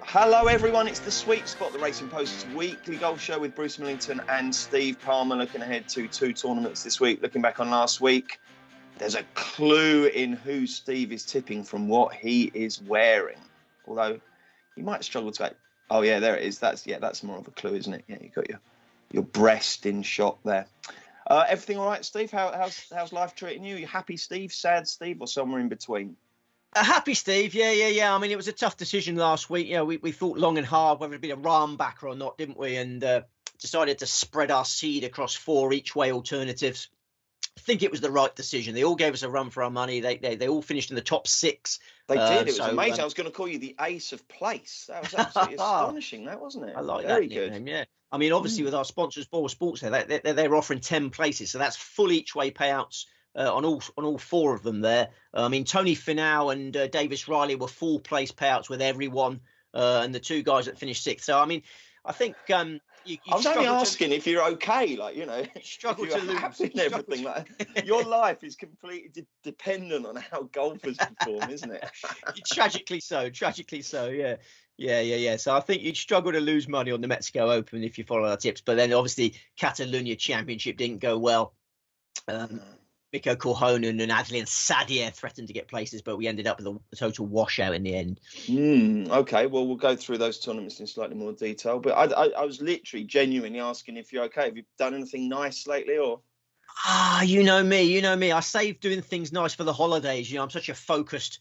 Hello everyone, it's The Sweet Spot, the Racing Post's weekly golf show with Bruce Millington and Steve Palmer, looking ahead to 2 tournaments this week. Looking back on last week, there's a clue in who Steve is tipping from what he is wearing. Although, you might struggle to... Oh yeah, there it is. That's more of a clue, isn't it? Yeah, you got your breast in shot there. Everything all right, Steve? How's life treating you? Are you happy, Steve? Sad, Steve? Or somewhere in between? Happy, Steve. Yeah. I mean, it was a tough decision last week. You know, we thought long and hard whether it'd be a Rahm backer or not, didn't we? And decided to spread our seed across 4 each-way alternatives. I think it was the right decision. They all gave us a run for our money. They all finished in the top 6. They did. It was amazing. I was going to call you the ace of place. That was absolutely astonishing, that wasn't it? I like Very that good. nickname, yeah. I mean, obviously, with our sponsors, Boyle Sports, they're offering 10 places. So that's full each-way payouts. On all 4 of them there. I mean, Tony Finau and Davis Riley were full place payouts with everyone, and the 2 guys that finished 6th. So, I mean, I think you I was only asking if you're okay, like, you know, you struggle if to lose. Happy and everything. Like, your life is completely dependent on how golfers perform, isn't it? Tragically so, yeah. So I think you'd struggle to lose money on the Mexico Open if you follow our tips. But then, obviously, Catalunya Championship didn't go well. Mikko Korhonen and Adrian Sadia threatened to get places, but we ended up with a total washout in the end. Okay, well, we'll go through those tournaments in slightly more detail. But I was literally genuinely asking if you're okay. Have you done anything nice lately, or? You know me. I save doing things nice for the holidays. You know, I'm such a focused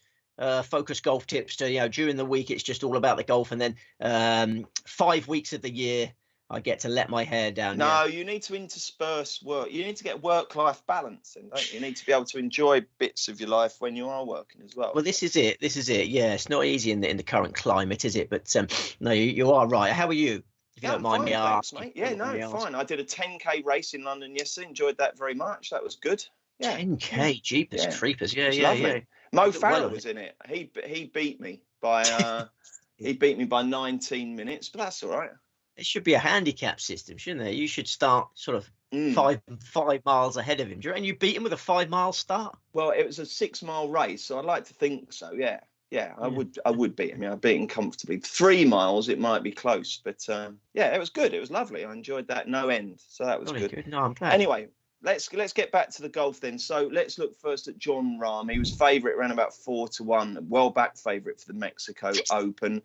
golf tipster. You know, during the week it's just all about the golf, and then 5 weeks of the year I get to let my hair down. No, you need to intersperse work. You need to get work-life balance, and don't you? You need to be able to enjoy bits of your life when you are working as well. Well, this is it. Yeah, it's not easy in the current climate, is it? But no, you are right. How are you? If you don't mind me asking. Mate. Yeah, no, fine. I did a 10K race in London yesterday. Enjoyed that very much. That was good. Yeah. 10K, jeepers creepers. Yeah. Mo Farah was in it. He beat me by 19 minutes, but that's all right. It should be a handicap system, shouldn't there? You should start sort of 5 miles ahead of him. Do you reckon you beat him with a 5-mile start? Well, it was a 6-mile race, so I'd like to think so. Yeah, I would beat him. Yeah, I beat him comfortably. 3 miles, it might be close, but yeah, it was good. It was lovely. I enjoyed that no end. So that was good. No, I'm glad. Anyway, let's get back to the golf then. So let's look first at Jon Rahm. He was favourite around about 4-1, well-backed favourite for the Mexico Open.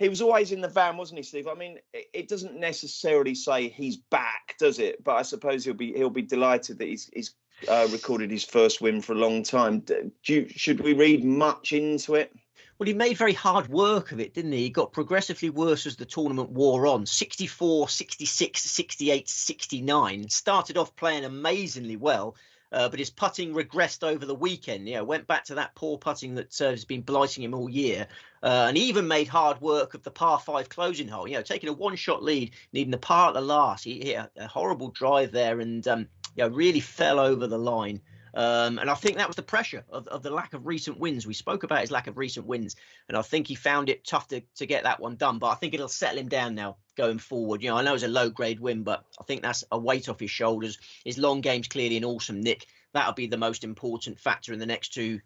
He was always in the van, wasn't he, Steve? I mean, it doesn't necessarily say he's back, does it? But I suppose he'll be delighted that he's recorded his first win for a long time. Should we read much into it? Well, he made very hard work of it, didn't he? He got progressively worse as the tournament wore on. 64, 66, 68, 69. Started off playing amazingly well. But his putting regressed over the weekend. Went back to that poor putting that has been blighting him all year. And he even made hard work of the par 5 closing hole. Taking a 1-shot lead, needing the par at the last. He hit a horrible drive there and really fell over the line. And I think that was the pressure of the lack of recent wins. We spoke about his lack of recent wins, and I think he found it tough to get that one done. But I think it'll settle him down now going forward. I know it's a low-grade win, but I think that's a weight off his shoulders. His long game's clearly an awesome nick. That'll be the most important factor in the next two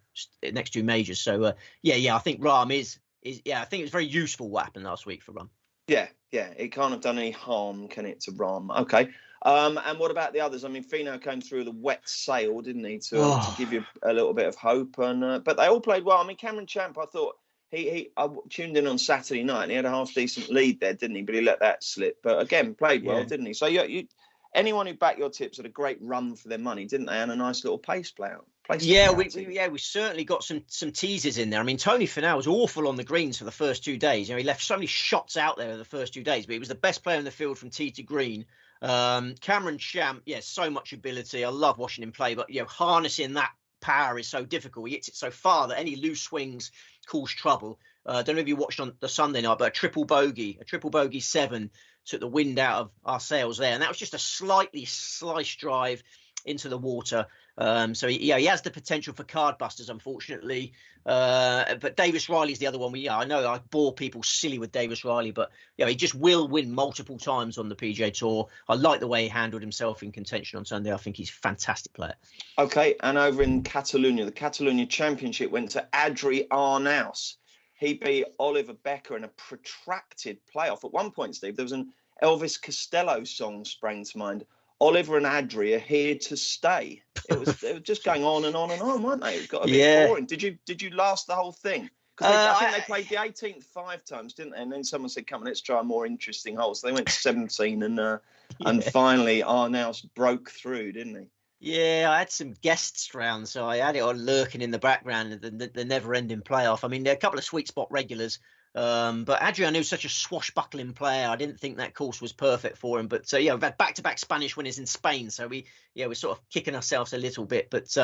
majors. So, I think Rahm is I think it was very useful what happened last week for Rahm. Yeah, it can't have done any harm, can it, to Rahm? Okay. And what about the others? I mean, Finau came through the wet sail, didn't he, to give you a little bit of hope. And but they all played well. I mean, Cameron Champ, I thought I tuned in on Saturday night and he had a half-decent lead there, didn't he? But he let that slip. But again, played well, didn't he? So you anyone who backed your tips had a great run for their money, didn't they? And a nice little pace play out. We certainly got some teasers in there. I mean, Tony Finau was awful on the greens for the first 2 days. He left so many shots out there in the first 2 days, but he was the best player in the field from tee to green. Cameron Champ, so much ability. I love watching him play, but harnessing that power is so difficult. He hits it so far that any loose swings cause trouble. I don't know if you watched on the Sunday night, but a triple bogey 7 took the wind out of our sails there, and that was just a slightly sliced drive. into the water. So he has the potential for card busters, unfortunately. But Davis Riley's the other one. I know I bore people silly with Davis Riley, but he just will win multiple times on the PGA Tour. I like the way he handled himself in contention on Sunday. I think he's a fantastic player. Okay, and over in Catalunya, the Catalunya Championship went to Adri Arnaus. He beat Oliver Becker in a protracted playoff. At one point, Steve, there was an Elvis Costello song sprang to mind. Oliver and Adri are here to stay. It was just going on and on and on, weren't they? It got a bit boring. Did you last the whole thing? Because I think they played the 18th 5 times, didn't they? And then someone said, "Come on, let's try a more interesting hole." So they went to 17, and finally Arnaus broke through, didn't he? Yeah, I had some guests round, so I had it on lurking in the background, the never-ending playoff. I mean, there are a couple of sweet spot regulars. But Adrian was such a swashbuckling player. I didn't think that course was perfect for him. But we've had back-to-back Spanish winners in Spain, so we're sort of kicking ourselves a little bit. But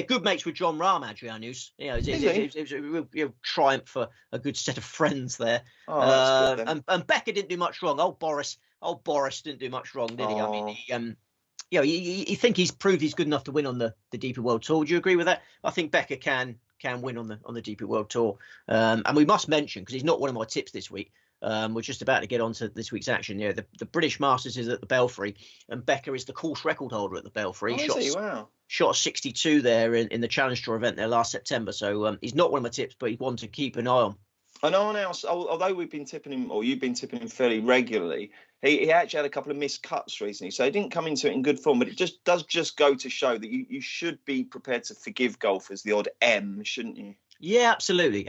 good mates with John Rahm, Adrianus. It was a real triumph for a good set of friends there. Oh, that's good then. And Becker didn't do much wrong. Old Boris didn't do much wrong, did he? I mean, you think he's proved he's good enough to win on the DP World Tour. Do you agree with that? I think Becker can win on the DP World Tour. And we must mention, because he's not one of my tips this week, we're just about to get on to this week's action. The British Masters is at the Belfry, and Becker is the course record holder at the Belfry. Shot 62 there in the Challenge Tour event there last September. So he's not one of my tips, but he's one to keep an eye on. And Arnaus, although we've been tipping him, or you've been tipping him fairly regularly, he actually had a couple of missed cuts recently. So he didn't come into it in good form, but it does go to show that you should be prepared to forgive golfers the odd M, shouldn't you? Yeah, absolutely.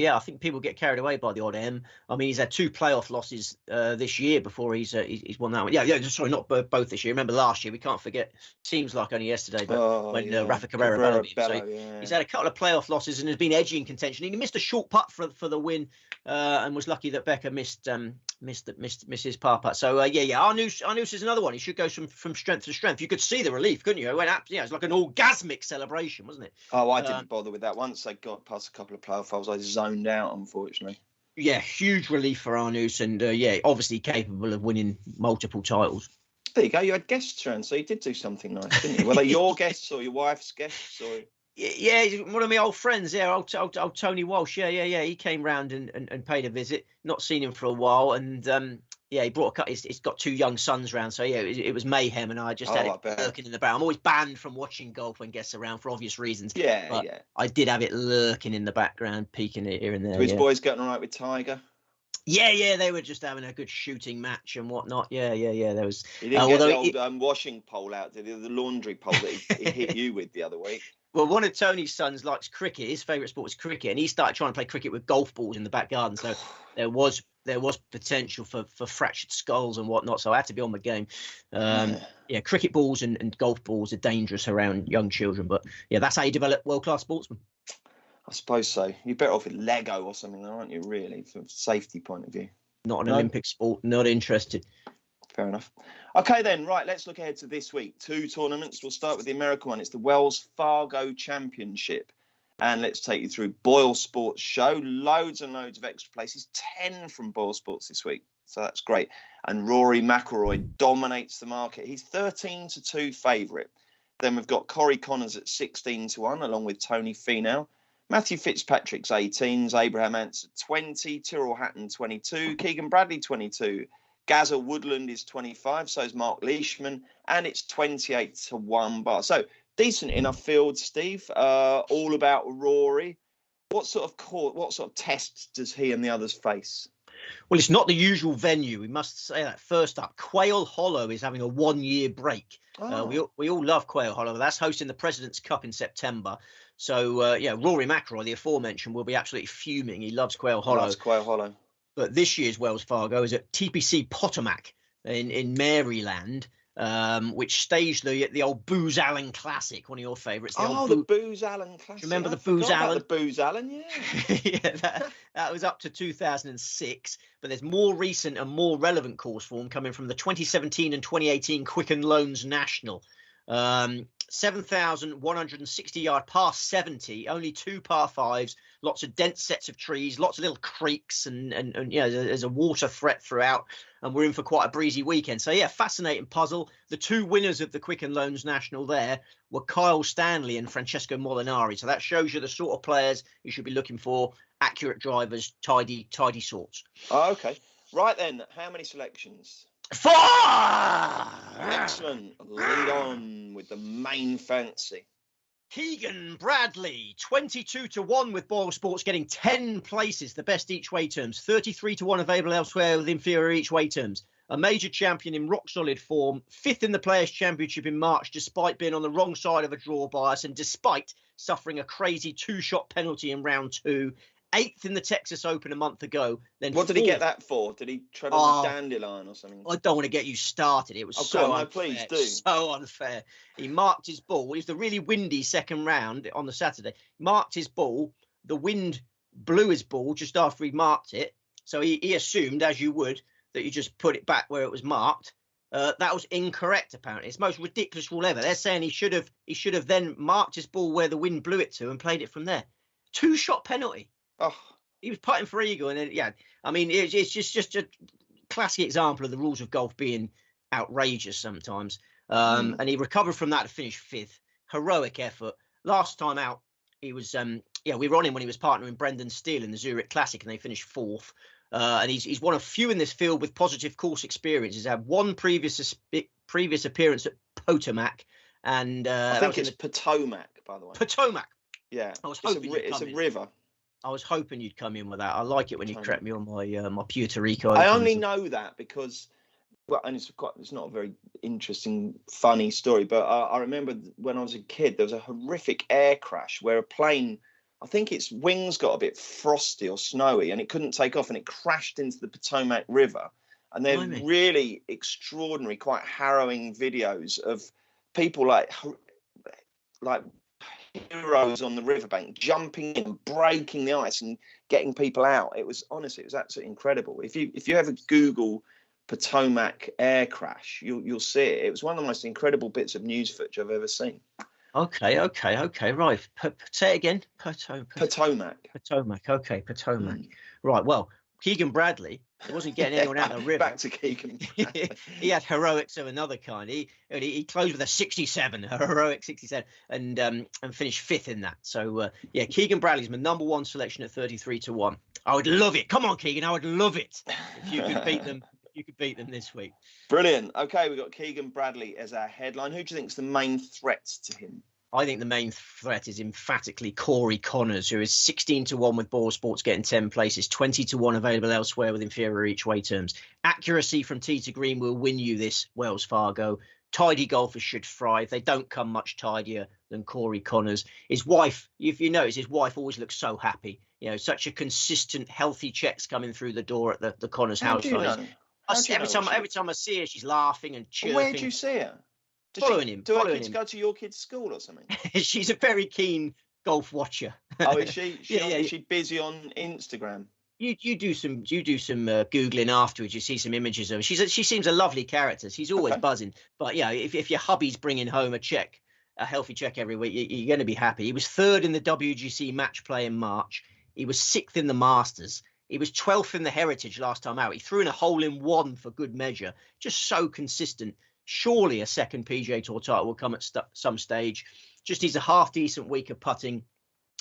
Yeah, I think people get carried away by the odd M. I mean, he's had 2 playoff losses this year before he's won that one. Yeah. Sorry, not both this year. Remember last year? We can't forget. Seems like only yesterday, but when Rafa Cabrera beat him. So he's had a couple of playoff losses and has been edgy in contention. He missed a short putt for the win, and was lucky that Becker missed his par putt. So Arnaus is another one. He should go from strength to strength. You could see the relief, couldn't you? It went up. Yeah, it's like an orgasmic celebration, wasn't it? Oh, I didn't bother with that. Once they got past a couple of playoff holes, I zoned out, unfortunately. Yeah, huge relief for Arnaus, and obviously capable of winning multiple titles. There you go. You had guests around, so you did do something nice, didn't you? Were they your guests or your wife's guests? Or yeah, one of my old friends. Yeah, old Tony Walsh. Yeah. He came round and paid a visit. Not seen him for a while, and he brought he's got 2 young sons round. So it was mayhem, and I just had it lurking in the background. I'm always banned from watching golf when guests are around for obvious reasons. Yeah. I did have it lurking in the background, peeking it here and there. His boys getting all right with Tiger? Yeah, they were just having a good shooting match and whatnot. Yeah. There was. He didn't get the old washing pole out, did he? The laundry pole that he hit you with the other week. Well, one of Tony's sons likes cricket. His favourite sport is cricket, and he started trying to play cricket with golf balls in the back garden. So there was potential for fractured skulls and whatnot. So I had to be on the game. Cricket balls and golf balls are dangerous around young children. But that's how you develop world-class sportsmen. I suppose so. You're better off with Lego or something, aren't you, really, from a safety point of view? Not an Olympic sport, not interested. Fair enough. Okay, then, right, let's look ahead to this week. 2 tournaments. We'll start with the American one. It's the Wells Fargo Championship. And let's take you through Boyle Sports show. Loads and loads of extra places. 10 from Boyle Sports this week. So that's great. And Rory McIlroy dominates the market. He's 13-2 favourite. Then we've got Corey Connors at 16-1, along with Tony Finau. Matthew Fitzpatrick's 18s, Abraham Ants at 20, Tyrrell Hatton 22, Keegan Bradley 22, Gazza Woodland is 25, so is Mark Leishman, and it's 28-1 bar. So decent enough field, Steve. All about Rory. What sort of tests does he and the others face? Well, it's not the usual venue. We must say that first up. Quail Hollow is having a 1-year break. We all love Quail Hollow. That's hosting the President's Cup in September. So, Rory McIlroy, the aforementioned, will be absolutely fuming. He loves Quail Hollow. But this year's Wells Fargo is at TPC Potomac in Maryland, which staged the old Booz Allen Classic, one of your favourites. The Booz Allen Classic. Do you remember the Booz Allen? The Booz Allen, yeah. That was up to 2006. But there's more recent and more relevant course form coming from the 2017 and 2018 Quicken Loans National. 7,160 yard par 70, only 2 par 5s, lots of dense sets of trees, lots of little creeks, and there's a water threat throughout, and we're in for quite a breezy weekend. So yeah, fascinating puzzle. The 2 winners of the Quicken Loans National there were Kyle Stanley and Francesco Molinari. So that shows you the sort of players you should be looking for: accurate drivers, tidy sorts. Oh, okay. Right then, how many selections? 4! Excellent. Lead on with the main fancy. Keegan Bradley, 22-1 with Boyle Sports, getting 10 places, the best each way terms. 33-1 available elsewhere with inferior each way terms. A major champion in rock solid form, 5th in the Players' Championship in March, despite being on the wrong side of a draw bias and despite suffering a crazy 2-shot penalty in round 2. 8th in the Texas Open a month ago. Then what did he get that for? Did he tread on the dandelion or something? I don't want to get you started. It was so unfair. Please do. So unfair. He marked his ball. It was the really windy second round on the Saturday. Marked his ball. The wind blew his ball just after he marked it. So he assumed, as you would, that you just put it back where it was marked. That was incorrect, apparently. It's the most ridiculous rule ever. They're saying he should have then marked his ball where the wind blew it to and played it from there. 2-shot penalty. Oh, he was putting for eagle, and then it's just a classic example of the rules of golf being outrageous sometimes. And he recovered from that to finish 5th. Heroic effort. Last time out, he was we were on him when he was partnering Brendan Steele in the Zurich Classic, and they finished 4th. And he's one of few in this field with positive course experience. He's had one previous appearance at Potomac, and I think it's Potomac, by the way. Potomac. Yeah, I was hoping it's a river. I was hoping you'd come in with that. I like it when you correct me on my Puerto Rico. I only know that because, and it's not a very interesting, funny story, but I remember when I was a kid, there was a horrific air crash where a plane, I think its wings got a bit frosty or snowy, and it couldn't take off, and it crashed into the Potomac River. And they're really extraordinary, quite harrowing videos of people like heroes on the riverbank jumping in, breaking the ice and getting people out. It was absolutely incredible. If you ever Google Potomac air crash, you'll see it. It was one of the most incredible bits of news footage I've ever seen. Okay, right. Say it again. Potomac. Okay, Potomac. Right. Well, Keegan Bradley, he wasn't getting anyone out of the river. Back to Keegan. He had heroics of another kind. He closed with a 67, a heroic 67, and finished 5th in that. So Keegan Bradley's my number 1 selection at 33-1. I would love it. Come on, Keegan, I would love it if you could beat them. You could beat them this week. Brilliant. Okay, we've got Keegan Bradley as our headline. Who do you think is the main threat to him? I think the main threat is emphatically Corey Connors, who is 16-1 with Boyle Sports, getting 10 places, 20-1 available elsewhere with inferior each way terms. Accuracy from tee to green will win you this Wells Fargo. Tidy golfers should thrive. They don't come much tidier than Corey Connors. His wife, if you notice, his wife always looks so happy. Such a consistent, healthy checks coming through the door at the Connors household. Every time I see her, she's laughing and chirping. Where do you see her? Following him. Do her kids go to your kids' school or something? She's a very keen golf watcher. Oh, is she? Is she busy on Instagram? You do some googling afterwards. You see some images of her. She seems a lovely character. She's always buzzing. But if your hubby's bringing home a healthy check every week, you're going to be happy. He was 3rd in the WGC match play in March. He was 6th in the Masters. He was 12th in the Heritage last time out. He threw in a hole-in-one for good measure. Just so consistent. Surely a second PGA Tour title will come at some stage. Just needs a half-decent week of putting,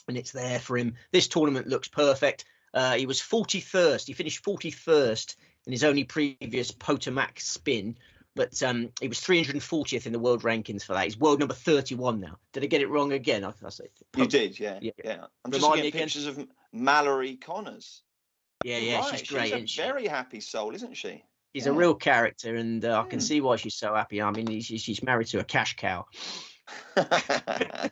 and it's there for him. This tournament looks perfect. He was 41st. He finished 41st in his only previous Potomac spin, but he was 340th in the world rankings for that. He's world number 31 now. Did I get it wrong again? I say you did, yeah. I'm just looking at pictures of Mallory Connors. Yeah, right. She's great. She's a very happy soul, isn't she? She's a real character, and I can see why she's so happy. I mean, she's married to a cash cow. A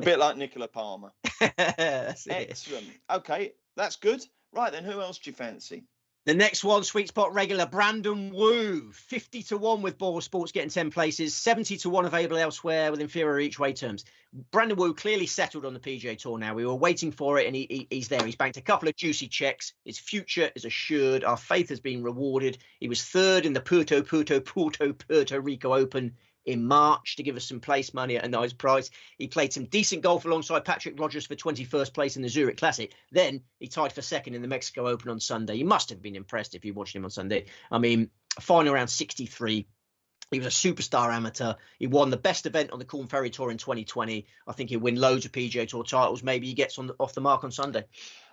bit like Nikolai Palmer. That's it. Excellent. Okay, that's good. Right, then who else do you fancy? The next one, Sweet Spot regular Brandon Wu, 50-1 with Boyle Sports, getting 10 places, 70-1 available elsewhere with inferior each way terms. Brandon Wu clearly settled on the PGA Tour now. We were waiting for it, and he's there. He's banked a couple of juicy checks. His future is assured. Our faith has been rewarded. He was 3rd in the Puerto Rico Open in March to give us some place money at a nice price. He played some decent golf alongside Patrick Rodgers for 21st place in the Zurich Classic. Then he tied for second in the Mexico Open on Sunday. You must have been impressed if you watched him on Sunday. I mean, final around 63. He was a superstar amateur. He won the best event on the Corn Ferry Tour in 2020. I think he'll win loads of PGA Tour titles. Maybe he gets off the mark on Sunday.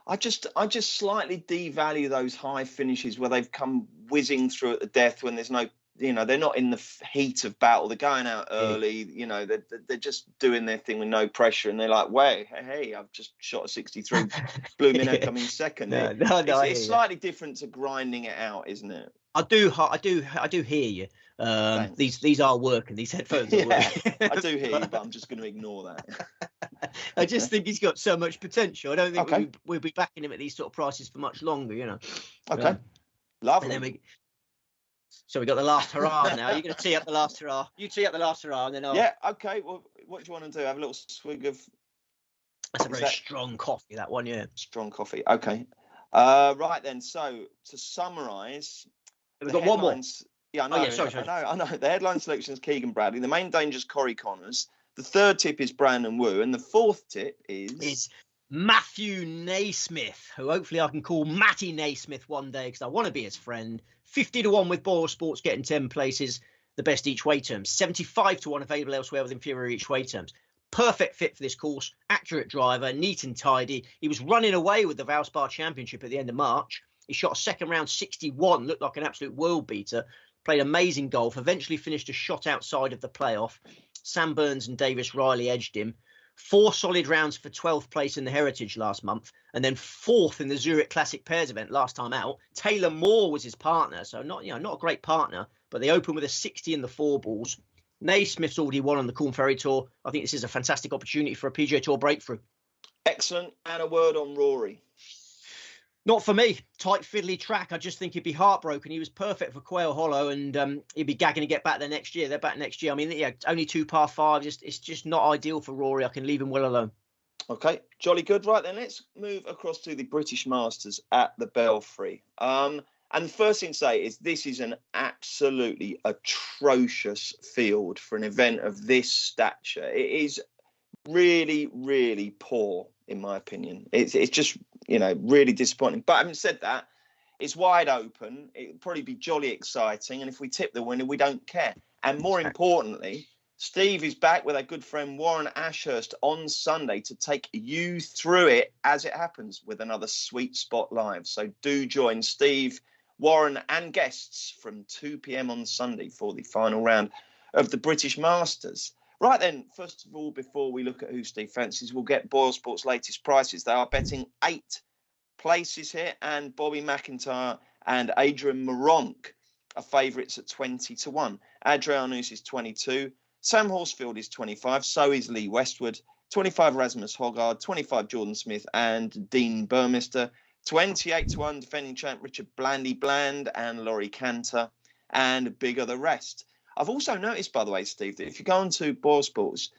I just slightly devalue those high finishes where they've come whizzing through at the death when there's no, they're not in the heat of battle. They're going out early. They're just doing their thing with no pressure, and they're like, "Wait, hey, I've just shot a 63, blew minnow coming second." It's slightly different to grinding it out, isn't it? I do hear you. These are working. These headphones are working. I do hear you, but I'm just going to ignore that. I just think he's got so much potential. I don't think we'll be backing him at these sort of prices for much longer. Okay, lovely. So we got the last hurrah now. You're going to tee up the last hurrah. You tee up the last hurrah, and then I'll... Yeah. Okay. Well, what do you want to do? Have a little swig of. That's a very strong coffee. That one, yeah. Strong coffee. Okay. Right then. So to summarise. We've got one more. Yeah, I know. Sorry. I know. The headline selection is Keegan Bradley. The main danger is Corey Connors. The third tip is Brandon Wu. And the fourth tip is Matthew Naysmith, who hopefully I can call Matty Naysmith one day because I want to be his friend. 50-1 with Boyle Sports, getting 10 places, the best each way terms. 75-1 available elsewhere with inferior each way terms. Perfect fit for this course. Accurate driver, neat and tidy. He was running away with the Valspar Championship at the end of March. He shot a second round 61, looked like an absolute world beater, played amazing golf, eventually finished a shot outside of the playoff. Sam Burns and Davis Riley edged him. 4 solid rounds for 12th place in the Heritage last month, and then 4th in the Zurich Classic Pairs event last time out. Taylor Moore was his partner, so not a great partner, but they opened with a 60 in the 4 balls. Naysmith's already won on the Corn Ferry Tour. I think this is a fantastic opportunity for a PGA Tour breakthrough. Excellent. And a word on Rory. Not for me. Tight, fiddly track. I just think he'd be heartbroken. He was perfect for Quail Hollow, and he'd be gagging to get back there next year. They're back next year. I mean, only 2 par 5s. It's just not ideal for Rory. I can leave him well alone. Okay, jolly good. Right then, let's move across to the British Masters at the Belfry. And the first thing to say is this is an absolutely atrocious field for an event of this stature. It is really, really poor, in my opinion. It's just, really disappointing. But having said that, it's wide open. It'll probably be jolly exciting. And if we tip the winner, we don't care. And more importantly, Steve is back with our good friend Warren Ashurst on Sunday to take you through it as it happens with another Sweet Spot Live. So do join Steve, Warren and guests from 2 p.m. on Sunday for the final round of the British Masters. Right then, first of all, before we look at who Steve fancies, we'll get Boyle Sports' latest prices. They are betting 8 places here, and Bobby McIntyre and Adrian Moronk are favourites at 20-1. Adrianus is 22. Sam Horsfield is 25. So is Lee Westwood. 25 Rasmus Hoggard. 25 Jordan Smith and Dean Burmester. 28-1 defending champ Richard Blandy Bland and Laurie Cantor. And bigger the rest. I've also noticed, by the way, Steve, that if you go onto Boyle Sports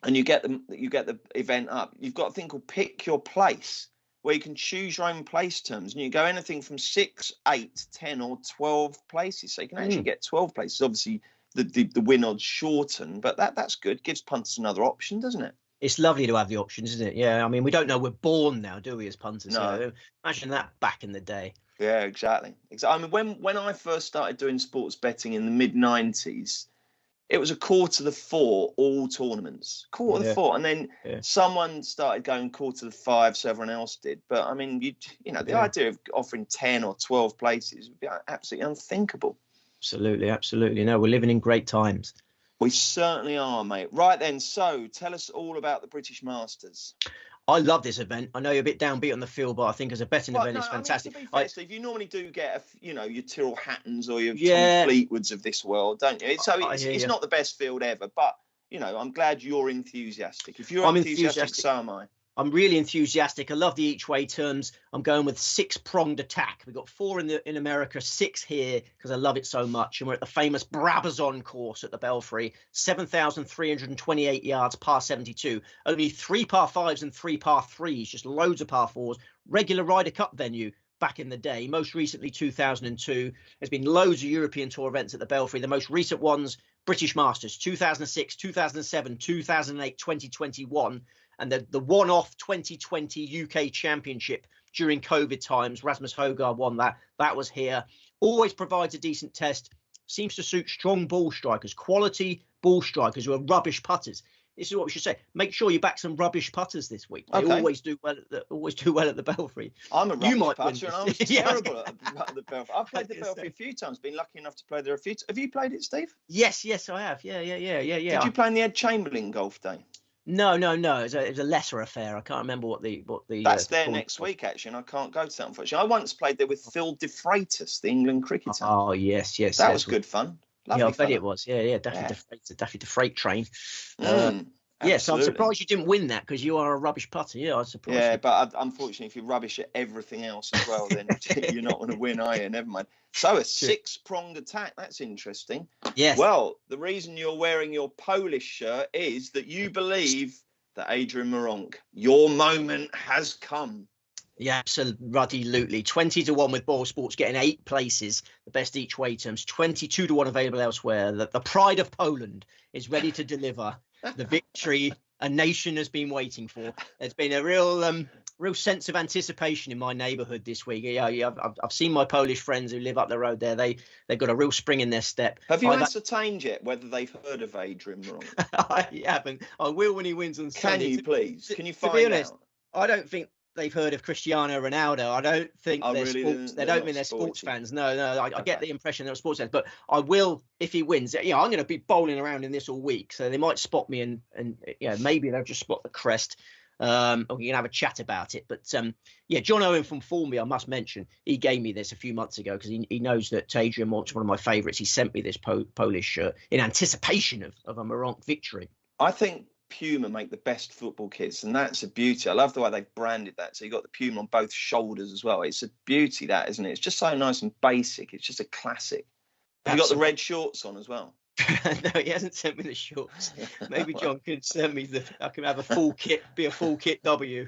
and you get the event up, you've got a thing called Pick Your Place, where you can choose your own place terms, and you go anything from 6, 8, 10, or 12 places. So you can actually get 12 places. Obviously, the win odds shorten, but that's good. Gives punters another option, doesn't it? It's lovely to have the options, isn't it? Yeah, I mean, we don't know we're born now, do we, as punters? No. So imagine that back in the day. Yeah, exactly. I mean, when I first started doing sports betting in the mid-90s, it was 4 all tournaments. 4, and then someone started going 4, so everyone else did. But I mean, the idea of offering 10 or 12 places would be absolutely unthinkable. Absolutely. No, we're living in great times. We certainly are, mate. Right then, so tell us all about the British Masters. I love this event. I know you're a bit downbeat on the field, but I think as a betting event, it's fantastic. I mean, to be fair, Steve, you normally do get, your Tyrrell Hattons or your Tommy Fleetwoods of this world, don't you? It's not the best field ever, but, I'm glad you're enthusiastic. If you're enthusiastic, so am I. I'm really enthusiastic. I love the each way terms. I'm going with 6-pronged attack. We've got 4 in America, 6 here because I love it so much. And we're at the famous Brabazon course at the Belfry, 7,328 yards, par 72. Only 3 par 5s and 3 par 3s, just loads of par 4s. Regular Ryder Cup venue back in the day, most recently 2002. There's been loads of European Tour events at the Belfry. The most recent ones, British Masters, 2006, 2007, 2008, 2021, and the one-off 2020 UK Championship during COVID times. Rasmus Højgaard won that. That was here. Always provides a decent test. Seems to suit strong ball strikers, quality ball strikers who are rubbish putters. This is what we should say. Make sure you back some rubbish putters this week. They always do well at the Belfry. I'm a rubbish putter and I was terrible at the Belfry. I've played the Belfry a few times, been lucky enough to play there a few times. Have you played it, Steve? Yes, I have. Yeah. Did you play in the Ed Chamberlain Golf Day? No. It was a lesser affair. I can't remember what the. That's there next week, actually, and I can't go to that, unfortunately. I once played there with Phil De Freitas, the England cricketer. Oh, yes. That was good fun. Lovely I bet it was. Yeah. Daffy the freight train. Yes, I'm surprised you didn't win that because you are a rubbish putter. Yeah, I was surprised. Yeah, but unfortunately, if you're rubbish at everything else as well, then you're not going to win, are you? Never mind. So a six-pronged attack. That's interesting. Yes. Well, the reason you're wearing your Polish shirt is that you believe that Adrian Meronk, your moment has come. Yeah, absolutely. 20-1 with Boyle Sports, getting 8 places, the best each way terms. 22-1 available elsewhere. The pride of Poland is ready to deliver the victory a nation has been waiting for. There's been a real sense of anticipation in my neighbourhood this week. Yeah, I've seen my Polish friends who live up the road there. They've got a real spring in their step. Have you ascertained yet whether they've heard of Adrian Meronk? I haven't. I will when he wins on Sunday. Can you please? Can you find honest, out? I don't think they've heard of Cristiano Ronaldo. I don't think they're sports fans. No. I get the impression they're sports fans, but I will if he wins. I'm going to be bowling around in this all week, so they might spot me and maybe they'll just spot the crest. Or we can have a chat about it. But John Owen from Formby, I must mention, he gave me this a few months ago because he knows that Adrian Meronk's one of my favourites. He sent me this Polish shirt in anticipation of a Meronk victory. I think Puma make the best football kits, and that's a beauty. I love the way they've branded that. So you got the Puma on both shoulders as well. It's a beauty, that, isn't it? It's just so nice and basic. It's just a classic. Have you got the red shorts on as well? No, he hasn't sent me the shorts. Maybe John can send me I can have a full kit, be a full kit W.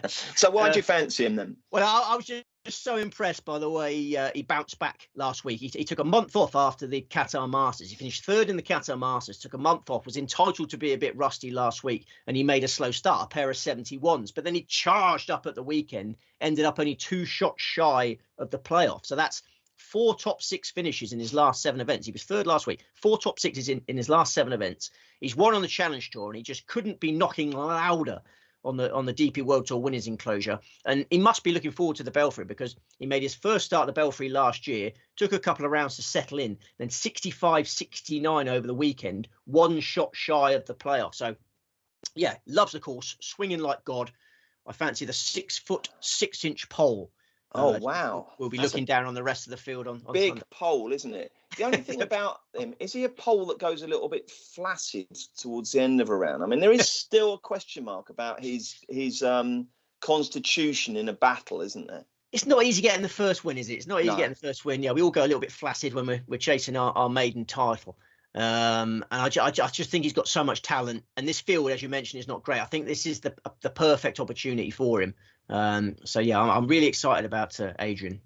So why do you fancy him then? Well, I was just so impressed by the way he bounced back last week. He took a month off after the Qatar Masters. He finished third in the Qatar Masters, took a month off, was entitled to be a bit rusty last week, and he made a slow start, a pair of 71s. But then he charged up at the weekend, ended up only 2 shots shy of the playoff. So that's 4 top 6 finishes in his last 7 events. He was third last week. 4 top 6s in his last 7 events. He's won on the Challenge Tour, and he just couldn't be knocking louder on the DP World Tour winners enclosure. And he must be looking forward to the Belfry because he made his first start at the Belfry last year, took a couple of rounds to settle in, then 65-69 over the weekend, 1 shot shy of the playoff. So, yeah, loves the course, swinging like God. I fancy the 6-foot 6-inch pole. Oh, wow. We'll be looking down on the rest of the field on big Sunday. Pole, isn't it? The only thing about him, is he a pole that goes a little bit flaccid towards the end of a round? I mean, there is still a question mark about his constitution in a battle, isn't there? It's not easy getting the first win, is it? It's not easy getting the first win. Yeah, we all go a little bit flaccid when we're chasing our maiden title. And I just think he's got so much talent. And this field, as you mentioned, is not great. I think this is the perfect opportunity for him. So yeah, I'm really excited about Adrian.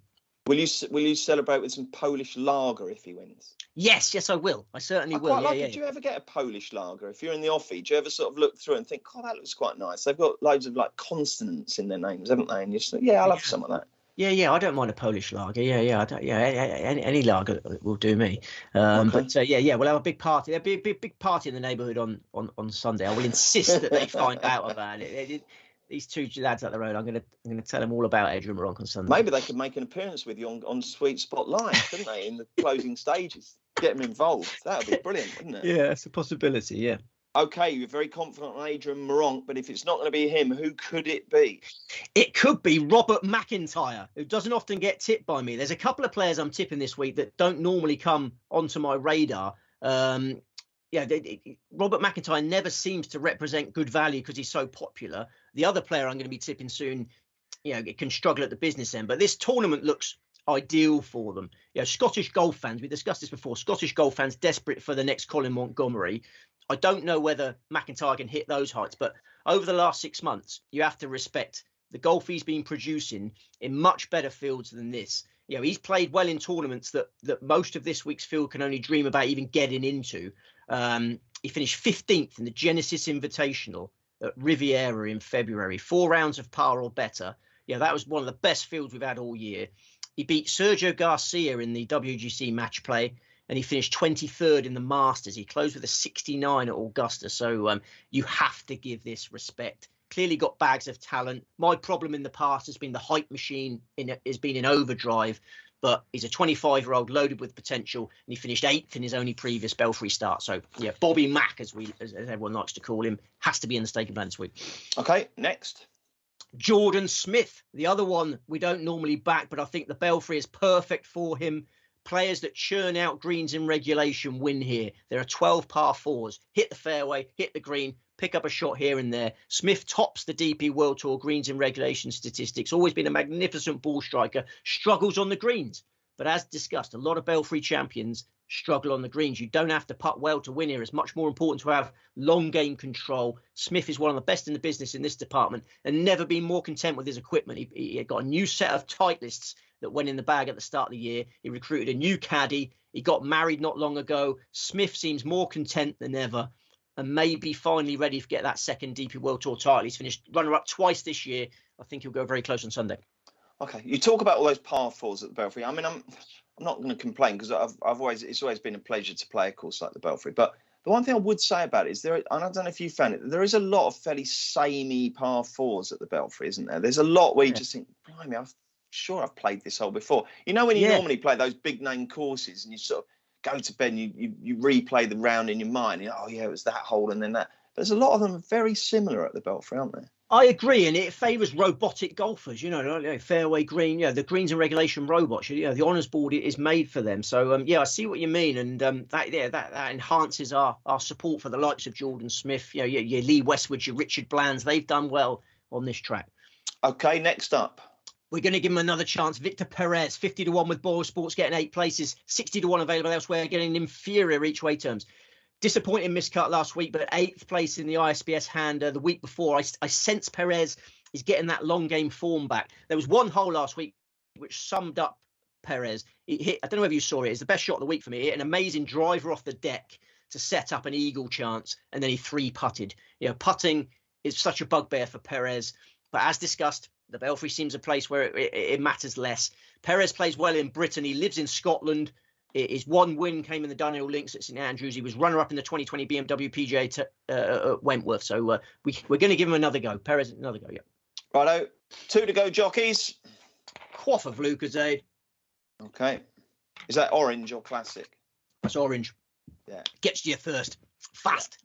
Will you celebrate with some Polish lager if he wins? Yes, I will. I certainly will. Do you ever get a Polish lager if you're in the offie? Do you ever sort of look through and think, "God, that looks quite nice"? They've got loads of like consonants in their names, haven't they? And you just think, "Yeah, I'll have some of that." Yeah, I don't mind a Polish lager. Any lager will do me. Okay. But we'll have a big party. There'll be a big party in the neighbourhood on Sunday. I will insist that they find out about it. These 2 lads up the road, I'm going to tell them all about Adrian Meronk on Sunday. Maybe they could make an appearance with you on Sweet Spot Live, couldn't they, in the closing stages? Get them involved. That would be brilliant, wouldn't it? Yeah, it's a possibility, yeah. Okay, you're very confident on Adrian Meronk, but if it's not going to be him, who could it be? It could be Robert McIntyre, who doesn't often get tipped by me. There's a couple of players I'm tipping this week that don't normally come onto my radar. Robert McIntyre never seems to represent good value because he's so popular. The other player I'm going to be tipping soon, can struggle at the business end. But this tournament looks ideal for them. Scottish golf fans, we discussed this before, Scottish golf fans desperate for the next Colin Montgomery. I don't know whether McIntyre can hit those heights, but over the last 6 months, you have to respect the golf he's been producing in much better fields than this. he's played well in tournaments that most of this week's field can only dream about even getting into. He finished 15th in the Genesis Invitational at Riviera in February, 4 rounds of par or better. That was one of the best fields we've had all year. He beat Sergio Garcia in the WGC match play, and he finished 23rd in the Masters. He closed with a 69 at Augusta. So you have to give this respect. Clearly got bags of talent. My problem in the past has been the hype machine has been in overdrive, but he's a 25-year-old loaded with potential, and he finished 8th in his only previous Belfry start. So Bobby Mack, as everyone likes to call him, has to be in the staking plan this week. Okay, next. Jordan Smith, the other one we don't normally back, but I think the Belfry is perfect for him. Players that churn out greens in regulation win here. There are 12 par 4s. Hit the fairway, hit the green, pick up a shot here and there. Smith tops the DP World Tour greens in regulation statistics. Always been a magnificent ball striker. Struggles on the greens. But as discussed, a lot of Belfry champions struggle on the greens. You don't have to putt well to win here. It's much more important to have long game control. Smith is one of the best in the business in this department and never been more content with his equipment. He got a new set of Titleists that went in the bag at the start of the year. He recruited a new caddy. He got married not long ago. Smith seems more content than ever and may be finally ready to get that second DP World Tour title. He's finished runner-up twice this year. I think he'll go very close on Sunday. Okay, you talk about all those par 4s at the Belfry. I mean, I'm not going to complain because it's always been a pleasure to play a course like the Belfry. But the one thing I would say about it is and I don't know if you found it, there is a lot of fairly samey par 4s at the Belfry, isn't there? There's a lot where you just think, blimey, I'm sure I've played this hole before. You know, when you normally play those big name courses and you sort of go to bed and you replay the round in your mind. Oh yeah, it was that hole and then that. There's a lot of them very similar at the Belfry, aren't there? I agree, and it favours robotic golfers. Fairway green. The greens and regulation robots. The honours board is made for them. So I see what you mean, and that enhances our support for the likes of Jordan Smith. Your Lee Westwoods, your Richard Blands. They've done well on this track. Okay, next up. We're going to give him another chance. Victor Perez, 50-1 with Boyle Sports, getting 8 places, 60-1 available elsewhere, getting inferior each way terms. Disappointing miscut last week, but 8th place in the ISBS hand the week before. I sense Perez is getting that long game form back. There was one hole last week which summed up Perez. He hit, I don't know whether you saw it, it's the best shot of the week for me. He hit an amazing driver off the deck to set up an eagle chance, and then he 3-putted. Putting is such a bugbear for Perez, but as discussed, the Belfry seems a place where it matters less. Perez plays well in Britain. He lives in Scotland. His one win came in the Dunhill Links at St Andrews. He was runner-up in the 2020 BMW PGA at Wentworth. So we're going to give him another go. Perez, another go, yeah. Righto. 2 to go, jockeys. Quaff of Lucozade. Okay. Is that orange or classic? That's orange. Yeah. Gets to you first. Fast.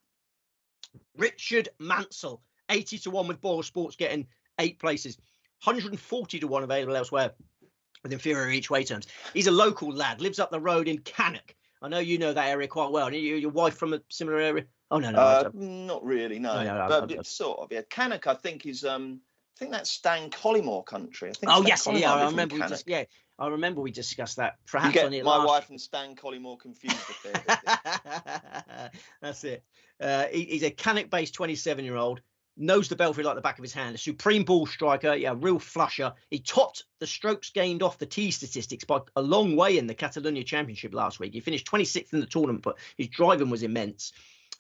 Yeah. Richard Mansell, 80-1 with Boyle Sports, getting 8 places. 140-1 available elsewhere with inferior each way terms. He's a local lad, lives up the road in Cannock. I know you know that area quite well. Your wife from a similar area? Oh, no. Not really, no. No, but sort of, yeah. Cannock, I think, is... I think that's Stan Collymore country. I remember we discussed that. Perhaps you on get it my wife and Stan Collymore confused a bit. That's it. He's a Cannock-based 27-year-old. Knows the Belfry like the back of his hand. A supreme ball striker. Yeah, real flusher. He topped the strokes gained off the tee statistics by a long way in the Catalunya Championship last week. He finished 26th in the tournament, but his driving was immense.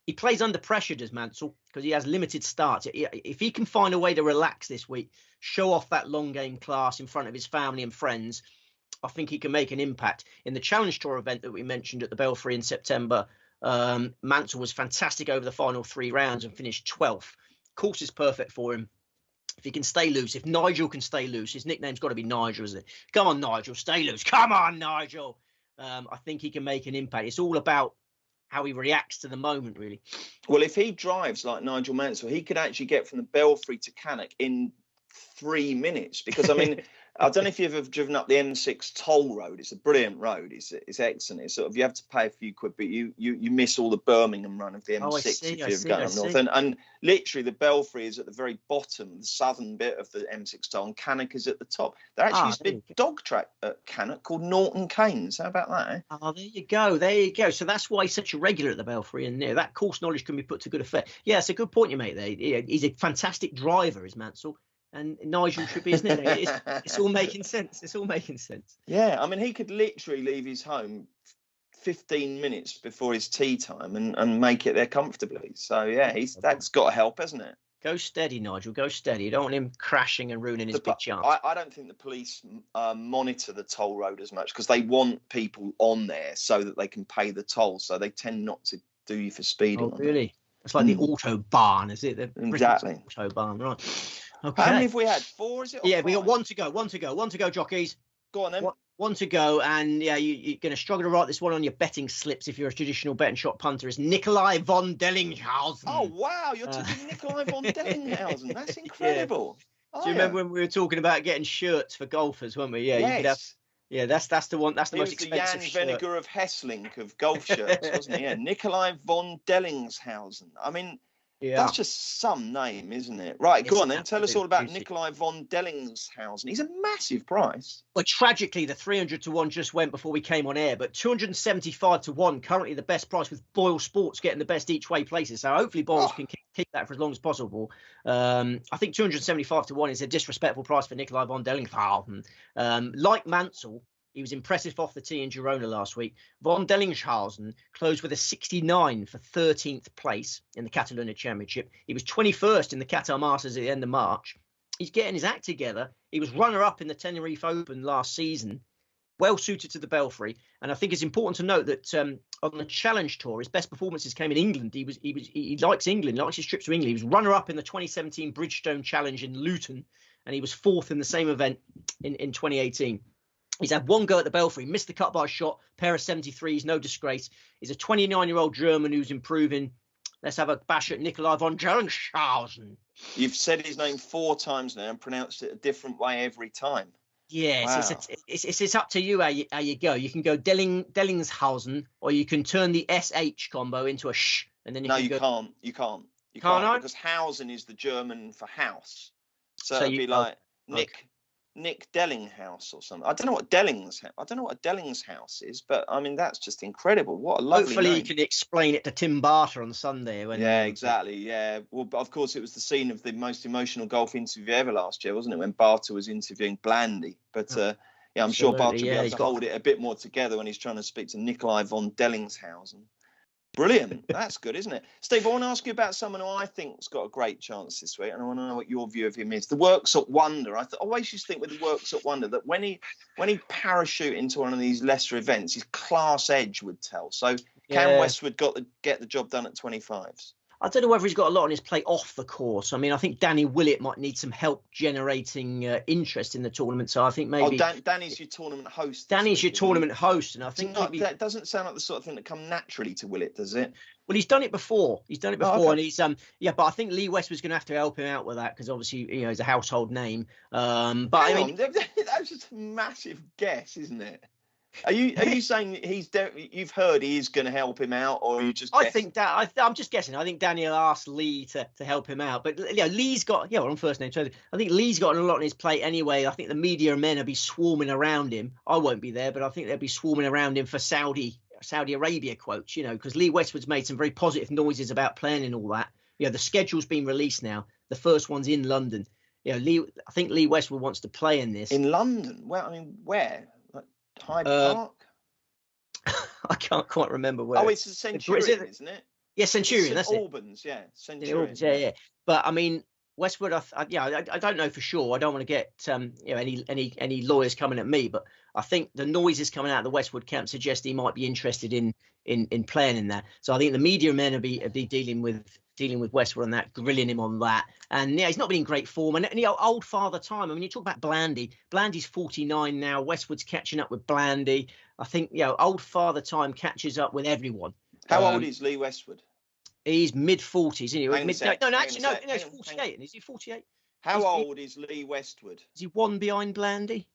He plays under pressure, does Mansell, because he has limited starts. If he can find a way to relax this week, show off that long game class in front of his family and friends, I think he can make an impact. In the Challenge Tour event that we mentioned at the Belfry in September, Mansell was fantastic over the final 3 rounds and finished 12th. Course is perfect for him. If he can stay loose, if Nigel can stay loose, his nickname's got to be Nigel, isn't it? Come on, Nigel, stay loose. Come on, Nigel. I think he can make an impact. It's all about how he reacts to the moment, really. Well, if he drives like Nigel Mansell, he could actually get from the Belfry to Cannock in 3 minutes. Because, I mean, I don't know if you've ever driven up the M6 toll road. It's a brilliant road. It's excellent. It's sort of, you have to pay a few quid, but you miss all the Birmingham run of the M6 if you're going up north. And literally the Belfry is at the very bottom, the southern bit of the M6 toll, and Cannock is at the top. There actually used to be a dog track at Cannock called Norton Keynes. How about that, eh? Oh, there you go. There you go. So that's why he's such a regular at the Belfry, and that course knowledge can be put to good effect. Yeah, it's a good point you make there. He's a fantastic driver, is Mansell. and Nigel should be, isn't it? It's all making sense. It's all making sense. Yeah, I mean, he could literally leave his home 15 minutes before his tea time and make it there comfortably. So yeah, that's got to help, hasn't it? Go steady, Nigel. Go steady. You don't want him crashing and ruining his big chance. I don't think the police monitor the toll road as much because they want people on there so that they can pay the toll. So they tend not to do you for speeding. Oh, really? It's like the Autobahn, is it? Exactly. Autobahn, right. Okay. How many have we had? 4, is it? Yeah, we got one to go, jockeys. Go on then. One to go, and yeah, you're going to struggle to write this one on your betting slips if you're a traditional bet and shot punter. It's Nikolai von Delling. Oh, wow. You're talking Nikolai von Delling. That's incredible. Yeah. Do you remember when we were talking about getting shirts for golfers, weren't we? Yeah, yes. You could have, that's the one. That's the most expensive shirt. Jan Vinegar of Hesslink of golf shirts, wasn't he? Yeah, Nikolai von Dellingshausen. I mean, that's just some name, isn't it? Right, go on then. Tell us all about Nikolai von Dellingshausen. He's a massive price. Well, tragically, the 300 to 1 just went before we came on air, but 275 to 1, currently the best price, with Boyle Sports getting the best each way places. So hopefully Boyles can keep that for as long as possible. I think 275 to 1 is a disrespectful price for Nikolai von Dellingshausen. Like Mansell, he was impressive off the tee in Girona last week. Von Dellingshausen closed with a 69 for 13th place in the Catalunya Championship. He was 21st in the Qatar Masters at the end of March. He's getting his act together. He was runner-up in the Tenerife Open last season, well suited to the Belfry. And I think it's important to note that on the Challenge Tour, his best performances came in England. He likes England, likes his trips to England. He was runner-up in the 2017 Bridgestone Challenge in Luton, and he was 4th in the same event in 2018. He's had one go at the Belfry, missed the cut by a shot. Perez 73, he's no disgrace. He's a 29-year-old German who's improving. Let's have a bash at Nikolai von Dellingshausen. You've said his name 4 times now and pronounced it a different way every time. Yes, wow. It's up to you how you go. You can go Dellingshausen, or you can turn the SH combo into a sh. And then you can't. You can't. Because Hausen is the German for house. So it'd be like Nick Dellinghouse or something. I don't know what Delling's house is, but I mean that's just incredible. What a lovely Hopefully name. You can explain it to Tim Barter on Sunday. Exactly. Yeah. Well, of course, it was the scene of the most emotional golf interview ever last year, wasn't it? When Barter was interviewing Blandy. But I'm sure Barter will be able to hold it a bit more together when he's trying to speak to Nikolai von Dellingshausen. Brilliant. That's good, isn't it? Steve, I want to ask you about someone who I think's got a great chance this week, and I want to know what your view of him is. The Worksop Wonder. I always used to think with the Worksop Wonder that when he parachute into one of these lesser events, his class edge would tell. So Cam Westwood get the job done at 25s? I don't know whether he's got a lot on his plate off the course. I mean, I think Danny Willett might need some help generating interest in the tournament. So I think maybe Danny's your tournament host. Danny's your tournament host, and I think that doesn't sound like the sort of thing that come naturally to Willett, does it? Well, he's done it before. And he's but I think Lee Westwood's going to have to help him out with that because obviously he's a household name. That's just a massive guess, isn't it? Are you saying you've heard he is going to help him out, or are you just guessing? I think that I'm just guessing. I think Daniel asked Lee to help him out, but Lee's got we're on first name. So I think Lee's got a lot on his plate anyway. I think the media men will be swarming around him. I won't be there, but I think they'll be swarming around him for Saudi Arabia quotes. Because Lee Westwood's made some very positive noises about playing and all that. The schedule's been released now. The first one's in London. I think Lee Westwood wants to play in this. In London? Well, I mean, where? Hyde Park? I can't quite remember where. Oh, it's a Centurion, isn't it? Yeah, Centurion. That's it. Albans, yeah, Centurion. Yeah. But I mean, Westwood. I don't know for sure. I don't want to get any lawyers coming at me, but I think the noises coming out of the Westwood camp suggest he might be interested in playing in that. So I think the media men will be dealing with Westwood on that, grilling him on that. And he's not been in great form. And old father time. I mean, you talk about Blandy. Blandy's 49 now. Westwood's catching up with Blandy. I think old father time catches up with everyone. How old is Lee Westwood? He's mid-40s, isn't he? He's 48. Is he 48? How old is Lee Westwood? Is he one behind Blandy?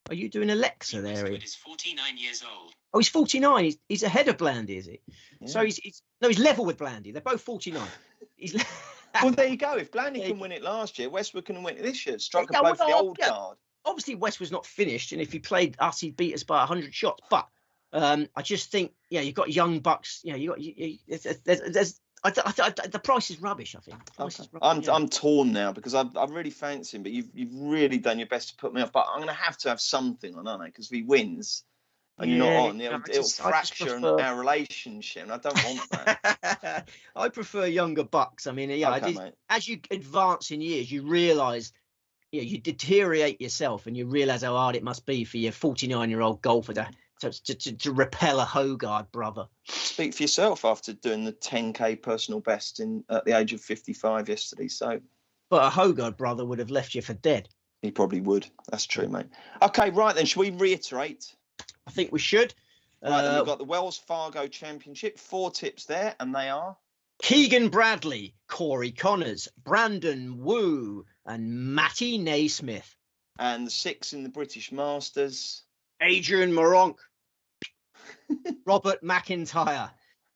Are you doing Alexa there? Westwood is 49 years old. Oh, he's 49. He's ahead of Blandy, is he? Yeah. So he's level with Blandy. They're both 49. Well, there you go. If Blandy can win it last year, Westwood can win it this year. Strike a blow for the old guard. Obviously, Westwood's not finished, and if he played us, he'd beat us by 100 shots. But I just think, you've got young bucks. There's The price is rubbish, I think. I'm torn now because I really fancy him, but you've really done your best to put me off. But I'm going to have something on, aren't I? Because if he wins and you're not on, it'll fracture our relationship, and I don't want that. I prefer younger bucks. I mean, as you advance in years, you realise, you deteriorate yourself, and you realise how hard it must be for your 49-year-old golfer to repel a Hogard brother. Speak for yourself after doing the 10K personal best at the age of 55 yesterday. So, but a Hogard brother would have left you for dead. He probably would. That's true, mate. Okay, right then. Shall we reiterate? I think we should. Right, then we've got the Wells Fargo Championship. 4 tips there, and they are Keegan Bradley, Corey Connors, Brandon Wu, and Matty Naysmith. And the 6 in the British Masters. Adrian Moronk, Robert McIntyre,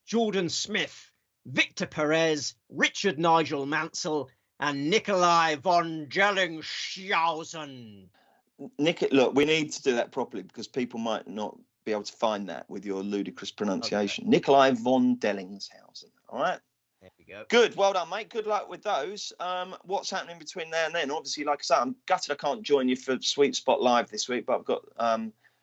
Jordan Smith, Victor Perez, Richard Nigel Mansell, and Nikolai von Delling. Look, we need to do that properly because people might not be able to find that with your ludicrous pronunciation. Okay. Nikolai von Dellingshausen. All right. There we go. Good. Well done, mate. Good luck with those. What's happening between now and then? Obviously, like I said, I'm gutted I can't join you for Sweet Spot Live this week, but I've got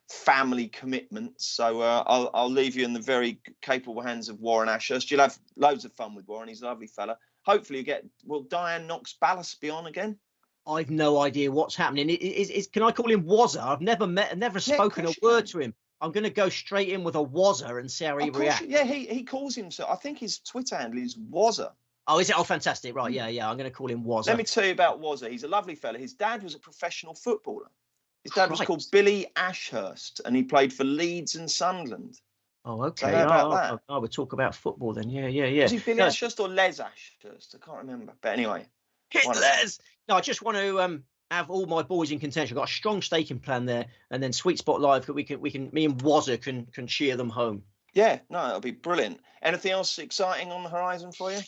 family commitments. So I'll leave you in the very capable hands of Warren Ashurst. You'll have loads of fun with Warren. He's a lovely fella. Hopefully will Diane Knox-Ballas be on again? I've no idea what's happening. Can I call him Wazza? I've never spoken a word to him. I'm going to go straight in with a Wazza and see how he reacts. Yeah, he calls himself. I think his Twitter handle is Wazza. Oh, is it? Oh, fantastic. Right, yeah. I'm going to call him Wazza. Let me tell you about Wazza. He's a lovely fella. His dad was a professional footballer. His dad was called Billy Ashurst, and he played for Leeds and Sunderland. Oh, okay. So about that? I would talk about football then. Yeah. Was he Billy Ashurst or Les Ashurst? I can't remember. But anyway. Hit Les! No, I just want to have all my boys in contention. I've got a strong staking plan there, and then Sweet Spot Live, me and Wazza can cheer them home. Yeah, no, that'll be brilliant. Anything else exciting on the horizon for you?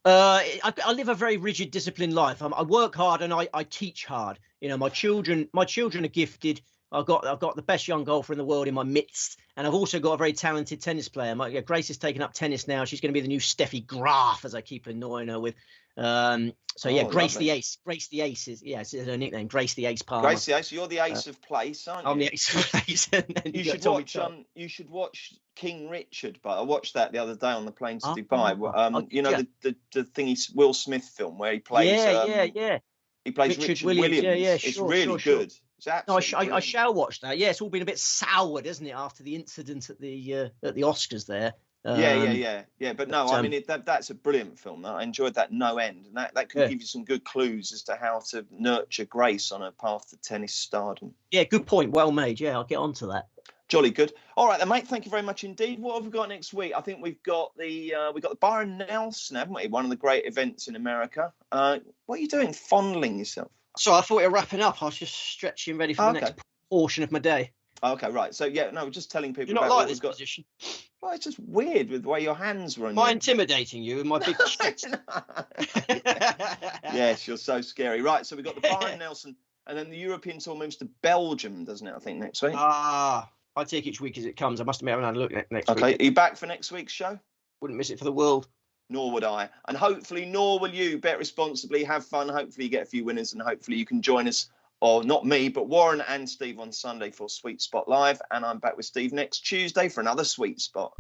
I live a very rigid, disciplined life. I work hard and I teach hard. My children are gifted. I've got the best young golfer in the world in my midst, and I've also got a very talented tennis player. Grace has taken up tennis now. She's going to be the new Steffi Graf, as I keep annoying her with. Grace the Ace. Grace the Ace is it's her nickname. Grace the Ace Palmer. Grace the Ace. You're the Ace of Place, aren't you? I'm the Ace of Place. You should watch King Richard. But I watched that the other day on the plane to Dubai. The thingy Will Smith film where he plays. He plays Richard Williams. It's really good. I shall watch that. Yeah, it's all been a bit soured, isn't it, after the incident at the Oscars there. Yeah. But no, I mean that's a brilliant film. I enjoyed that no end, and that could give you some good clues as to how to nurture Grace on her path to tennis stardom. Yeah, good point. Well made. Yeah, I'll get on to that. Jolly good. All right, then, mate. Thank you very much indeed. What have we got next week? I think we've got the Byron Nelson, haven't we? One of the great events in America. What are you doing? Fondling yourself? So I thought we were wrapping up. I was just stretching ready for the next portion of my day. Okay, right. So we're just telling people. You're not like this position. Well, it's just weird with the way your hands run. Am I intimidating you with my big shit? Yes, you're so scary. Right, so we've got the Byron Nelson, and then the European Tour moves to Belgium, doesn't it? I think next week. I take each week as it comes. I must admit, I haven't had a look next week. Okay, are you back for next week's show? Wouldn't miss it for the world. Nor would I. And hopefully, nor will you. Bet responsibly, have fun. Hopefully you get a few winners, and hopefully you can join us, or not me, but Warren and Steve on Sunday for Sweet Spot Live. And I'm back with Steve next Tuesday for another Sweet Spot.